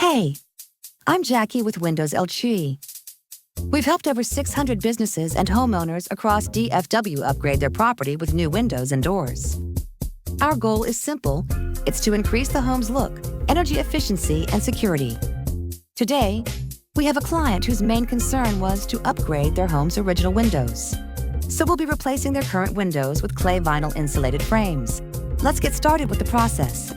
Hey, I'm Jackie with Windows Chuy. We've helped over 600 businesses and homeowners across DFW upgrade their property with new windows and doors. Our goal is simple. It's to increase the home's look, energy efficiency, and security. Today, we have a client whose main concern was to upgrade their home's original windows. So we'll be replacing their current windows with clay vinyl insulated frames. Let's get started with the process.